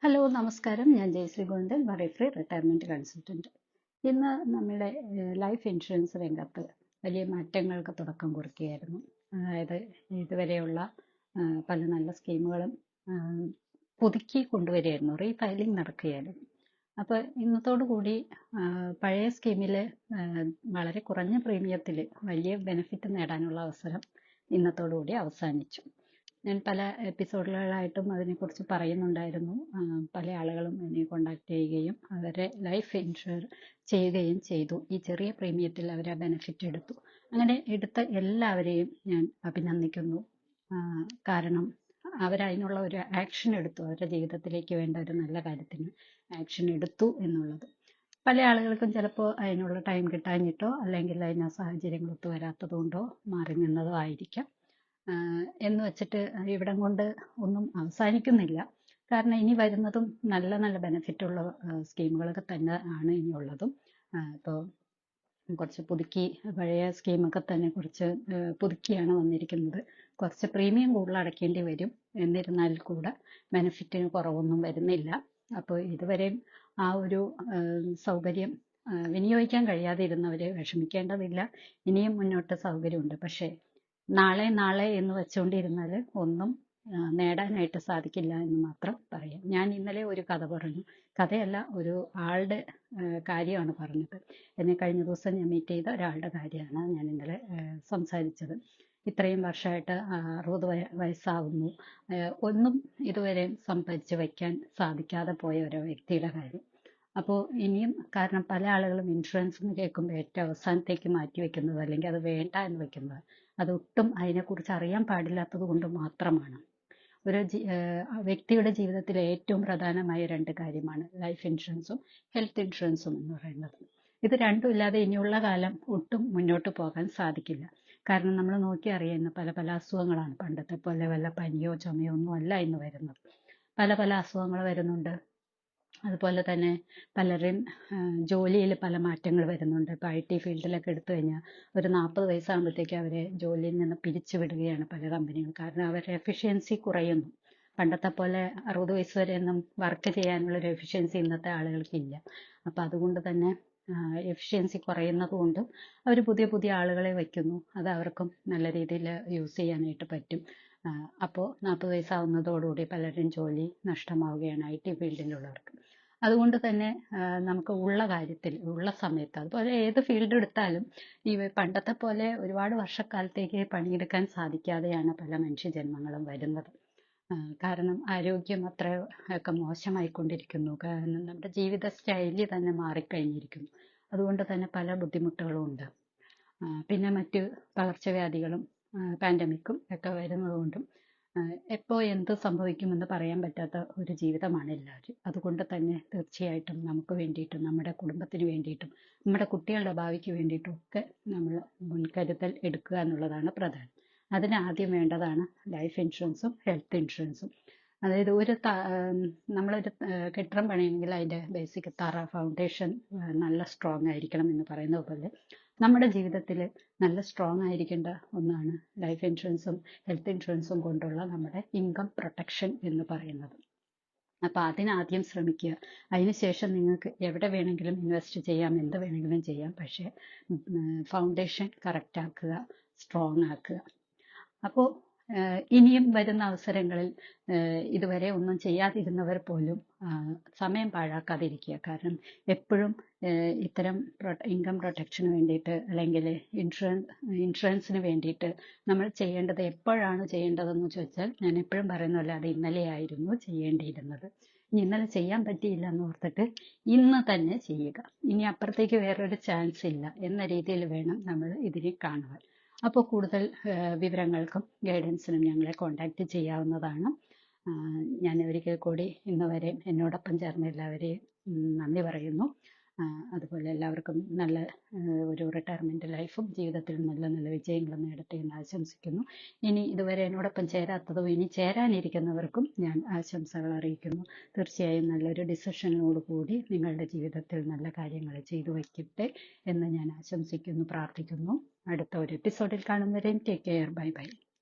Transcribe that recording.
Hello നമസ്കാരം. ഞാൻ Jayashree Govindan, വറൈഫ്രീ retirement consultant. ഇന്ന് നമ്മുടെ ലൈഫ് ഇൻഷുറൻസ് രംഗത്ത് വലിയ മാറ്റങ്ങൾക്ക് തുടക്കം കുറിക്കുകയായിരുന്നു. അതായത് ഇതുവരെയുള്ള പല നല്ല സ്കീമുകളും ആ, പുതുക്കി കൊണ്ടുവരികയായിരുന്നു, റീഫയലിംഗ് നടക്കുകയായിരുന്നു. അപ്പോൾ ഇന്നത്തോടു കൂടി പഴയ സ്കീമിൽ വളരെ കുറഞ്ഞ പ്രീമിയത്തിൽ വലിയ ബെനിഫിറ്റ് നേടാനുള്ള അവസരം ഇന്നത്തോടു കൂടി അവസാനിച്ചു. ഞാൻ പല എപ്പിസോഡുകളായിട്ടും അതിനെക്കുറിച്ച് പറയുന്നുണ്ടായിരുന്നു. പല ആളുകളും എന്നെ കോണ്ടാക്ട് ചെയ്യുകയും അവരെ ലൈഫ് ഇൻഷുർ ചെയ്യുകയും ചെയ്തു. ഈ ചെറിയ പ്രീമിയത്തിൽ അവർ ആ ബെനിഫിറ്റ് എടുത്തു. അങ്ങനെ എടുത്ത എല്ലാവരെയും ഞാൻ അഭിനന്ദിക്കുന്നു. കാരണം അവരതിനുള്ള ഒരു ആക്ഷൻ എടുത്തു. അവരുടെ ജീവിതത്തിലേക്ക് വേണ്ട ഒരു നല്ല കാര്യത്തിന് ആക്ഷൻ എടുത്തു എന്നുള്ളത്. പല ആളുകൾക്കും ചിലപ്പോൾ അതിനുള്ള ടൈം കിട്ടാഞ്ഞിട്ടോ അല്ലെങ്കിൽ അതിന് സാഹചര്യങ്ങൾ ഒത്തു വരാത്തത് കൊണ്ടോ മാറി നിന്നതോ ആയിരിക്കാം. എന്ന് വെച്ചിട്ട് ഇവിടം കൊണ്ട് ഒന്നും അവസാനിക്കുന്നില്ല. കാരണം ഇനി വരുന്നതും നല്ല നല്ല ബെനിഫിറ്റ് ഉള്ള സ്കീമുകളൊക്കെ തന്നെ ആണ് ഇനിയുള്ളതും. ഇപ്പോൾ കുറച്ച് പുതുക്കി, പഴയ സ്കീമൊക്കെ തന്നെ കുറച്ച് പുതുക്കിയാണ് വന്നിരിക്കുന്നത്. കുറച്ച് പ്രീമിയം കൂടുതൽ അടയ്ക്കേണ്ടി വരും. എന്നിരുന്നാൽ കൂടെ ബെനിഫിറ്റിന് കുറവൊന്നും വരുന്നില്ല. അപ്പോൾ ഇതുവരെയും ആ ഒരു സൗകര്യം വിനിയോഗിക്കാൻ കഴിയാതിരുന്നവർ വിഷമിക്കേണ്ടതില്ല. ഇനിയും മുന്നോട്ട് സൗകര്യമുണ്ട്. പക്ഷേ നാളെ നാളെ എന്ന് വെച്ചുകൊണ്ടിരുന്നാൽ ഒന്നും നേടാനായിട്ട് സാധിക്കില്ല എന്ന് മാത്രം പറയാം. ഞാൻ ഇന്നലെ ഒരു കഥ പറഞ്ഞു. കഥയല്ല, ഒരു ആളുടെ കാര്യമാണ് പറഞ്ഞത്. എന്നെ കഴിഞ്ഞ ദിവസം ഞാൻ മീറ്റ് ചെയ്ത ഒരാളുടെ കാര്യമാണ് ഞാൻ ഇന്നലെ സംസാരിച്ചത്. ഇത്രയും വർഷമായിട്ട് 60 വയസ്സാവുന്നു. ഒന്നും ഇതുവരെ സമ്പാദിച്ച് വയ്ക്കാൻ സാധിക്കാതെ പോയ ഒരു വ്യക്തിയുടെ കാര്യം. അപ്പോൾ ഇനിയും, കാരണം പല ആളുകളും ഇൻഷുറൻസ് എന്ന് കേൾക്കുമ്പോൾ ഏറ്റവും അവസാനത്തേക്ക് മാറ്റി വെക്കുന്നത്, അല്ലെങ്കിൽ അത് വേണ്ട എന്ന് വെക്കുന്നത്, അതൊട്ടും അതിനെക്കുറിച്ച് അറിയാൻ പാടില്ലാത്തത് കൊണ്ട് മാത്രമാണ്. ഒരു വ്യക്തിയുടെ ജീവിതത്തിലെ ഏറ്റവും പ്രധാനമായ രണ്ട് കാര്യമാണ് ലൈഫ് ഇൻഷുറൻസും ഹെൽത്ത് ഇൻഷുറൻസും എന്ന് പറയുന്നത്. ഇത് രണ്ടും ഇല്ലാതെ ഇനിയുള്ള കാലം ഒട്ടും മുന്നോട്ട് പോകാൻ സാധിക്കില്ല. കാരണം നമ്മൾ നോക്കി അറിയുന്ന പല പല അസുഖങ്ങളാണ്. പണ്ടത്തെ പോലെ വല്ല പനിയോ ചുമയോ ഒന്നും അല്ല ഇന്ന് വരുന്നത്. പല പല അസുഖങ്ങൾ വരുന്നുണ്ട്. അതുപോലെ തന്നെ പലരും ജോലിയിൽ പല മാറ്റങ്ങൾ വരുന്നുണ്ട്. ഇപ്പോൾ IT ഫീൽഡിലൊക്കെ എടുത്തു കഴിഞ്ഞാൽ ഒരു 40 വയസ്സാകുമ്പോഴത്തേക്ക് അവരെ ജോലിയിൽ നിന്ന് പിരിച്ചു വിടുകയാണ് പല കമ്പനികളും. കാരണം അവരുടെ എഫിഷ്യൻസി കുറയുന്നു. പണ്ടത്തെ പോലെ 60 വയസ്സ് വരെയൊന്നും വർക്ക് ചെയ്യാനുള്ളൊരു എഫിഷ്യൻസി ഇന്നത്തെ ആളുകൾക്കില്ല. അപ്പോൾ അതുകൊണ്ട് തന്നെ എഫിഷ്യൻസി കുറയുന്നത് കൊണ്ടും അവർ പുതിയ പുതിയ ആളുകളെ വയ്ക്കുന്നു. അത് അവർക്കും നല്ല രീതിയിൽ യൂസ് ചെയ്യാനായിട്ട് പറ്റും. അപ്പോൾ 40 വയസ്സാവുന്നതോടുകൂടി പലരും ജോലി നഷ്ടമാവുകയാണ് IT ഫീൽഡിലുള്ളവർക്ക്. അതുകൊണ്ട് തന്നെ നമുക്ക് ഉള്ള കാര്യത്തിൽ, ഉള്ള സമയത്ത്, അതുപോലെ ഏത് ഫീൽഡ് എടുത്താലും ഈ പണ്ടത്തെ പോലെ ഒരുപാട് വർഷക്കാലത്തേക്ക് പണിയെടുക്കാൻ സാധിക്കാതെയാണ് പല മനുഷ്യജന്മങ്ങളും വരുന്നത്. കാരണം ആരോഗ്യം അത്ര ഒക്കെ മോശമായിക്കൊണ്ടിരിക്കുന്നു. കാരണം നമ്മുടെ ജീവിത സ്റ്റൈല് തന്നെ മാറിക്കഴിഞ്ഞിരിക്കുന്നു. അതുകൊണ്ട് തന്നെ പല ബുദ്ധിമുട്ടുകളും ഉണ്ട്. പിന്നെ മറ്റ് പകർച്ചവ്യാധികളും പാൻഡമിക്കും ഒക്കെ വരുന്നതുകൊണ്ടും എപ്പോൾ എന്ത് സംഭവിക്കുമെന്ന് പറയാൻ പറ്റാത്ത ഒരു ജീവിതമാണ് എല്ലാവരും. അതുകൊണ്ട് തന്നെ തീർച്ചയായിട്ടും നമുക്ക് വേണ്ടിയിട്ടും നമ്മുടെ കുടുംബത്തിന് വേണ്ടിയിട്ടും നമ്മുടെ കുട്ടികളുടെ ഭാവിക്ക് വേണ്ടിയിട്ടും ഒക്കെ നമ്മൾ മുൻകരുതൽ എടുക്കുക എന്നുള്ളതാണ് പ്രധാനം. അതിന് ആദ്യം വേണ്ടതാണ് ലൈഫ് ഇൻഷുറൻസും ഹെൽത്ത് ഇൻഷുറൻസും. അതായത് നമ്മളൊരു കെട്ടിടം പണിയണമെങ്കിൽ അതിൻ്റെ ബേസിക് ഫൗണ്ടേഷൻ നല്ല സ്ട്രോങ് ആയിരിക്കണം എന്ന് പറയുന്നത് പോലെ നമ്മുടെ ജീവിതത്തിൽ നല്ല സ്ട്രോങ് ആയിരിക്കേണ്ട ഒന്നാണ് ലൈഫ് ഇൻഷുറൻസും ഹെൽത്ത് ഇൻഷുറൻസും കൊണ്ടുള്ള നമ്മുടെ ഇൻകം പ്രൊട്ടക്ഷൻ എന്ന് പറയുന്നത്. അപ്പോൾ അതിനാദ്യം ശ്രമിക്കുക. അതിനുശേഷം നിങ്ങൾക്ക് എവിടെ വേണമെങ്കിലും ഇൻവെസ്റ്റ് ചെയ്യാം, എന്ത് വേണമെങ്കിലും ചെയ്യാം. പക്ഷേ ഫൗണ്ടേഷൻ കറക്റ്റ് ആക്കുക, സ്ട്രോങ് ആക്കുക. അപ്പോൾ ഇനിയും വരുന്ന അവസരങ്ങളിൽ ഇതുവരെ ഒന്നും ചെയ്യാതിരുന്നവർ പോലും സമയം പാഴാക്കാതിരിക്കുക. കാരണം ഇത്തരം ഇൻകം പ്രൊട്ടക്ഷന് വേണ്ടിയിട്ട് അല്ലെങ്കിൽ ഇൻഷുറൻസിന് വേണ്ടിയിട്ട് നമ്മൾ ചെയ്യേണ്ടത് എപ്പോഴാണ് ചെയ്യേണ്ടതെന്ന് ചോദിച്ചാൽ, ഞാൻ എപ്പോഴും പറയുന്നതല്ല, അത് ഇന്നലെ ആയിരുന്നു ചെയ്യേണ്ടിയിരുന്നത്. ഇന്നലെ ചെയ്യാൻ പറ്റിയില്ല എന്ന് ഓർത്തിട്ട് ഇന്ന് തന്നെ ചെയ്യുക. ഇനി അപ്പുറത്തേക്ക് വേറൊരു ചാൻസ് ഇല്ല എന്ന രീതിയിൽ വേണം നമ്മൾ ഇതിനെ കാണുവാൻ. അപ്പോൾ കൂടുതൽ വിവരങ്ങൾക്കും ഗൈഡൻസിനും ഞങ്ങളെ കോൺടാക്റ്റ് ചെയ്യാവുന്നതാണ്. ഞാൻ ഒരിക്കൽ കൂടി ഇന്ന് വരെ എന്നോടൊപ്പം ചേർന്ന എല്ലാവരെയും നന്ദി പറയുന്നു. അതുപോലെ എല്ലാവർക്കും നല്ല ഒരു റിട്ടയർമെൻറ്റ് ലൈഫും ജീവിതത്തിൽ നല്ല നല്ല വിജയങ്ങളും നേടട്ടെ എന്ന് ആശംസിക്കുന്നു. ഇനി ഇതുവരെ എന്നോടൊപ്പം ചേരാത്തതും ഇനി ചേരാനിരിക്കുന്നവർക്കും ഞാൻ ആശംസകൾ അറിയിക്കുന്നു. തീർച്ചയായും നല്ലൊരു ഡിസിഷനോടുകൂടി നിങ്ങളുടെ ജീവിതത്തിൽ നല്ല കാര്യങ്ങൾ ചെയ്തു വയ്ക്കട്ടെ എന്ന് ഞാൻ ആശംസിക്കുന്നു, പ്രാർത്ഥിക്കുന്നു. അടുത്ത ഒരു എപ്പിസോഡിൽ കാണുന്നവരെയും ടേക്ക് കെയർ. Bye bye.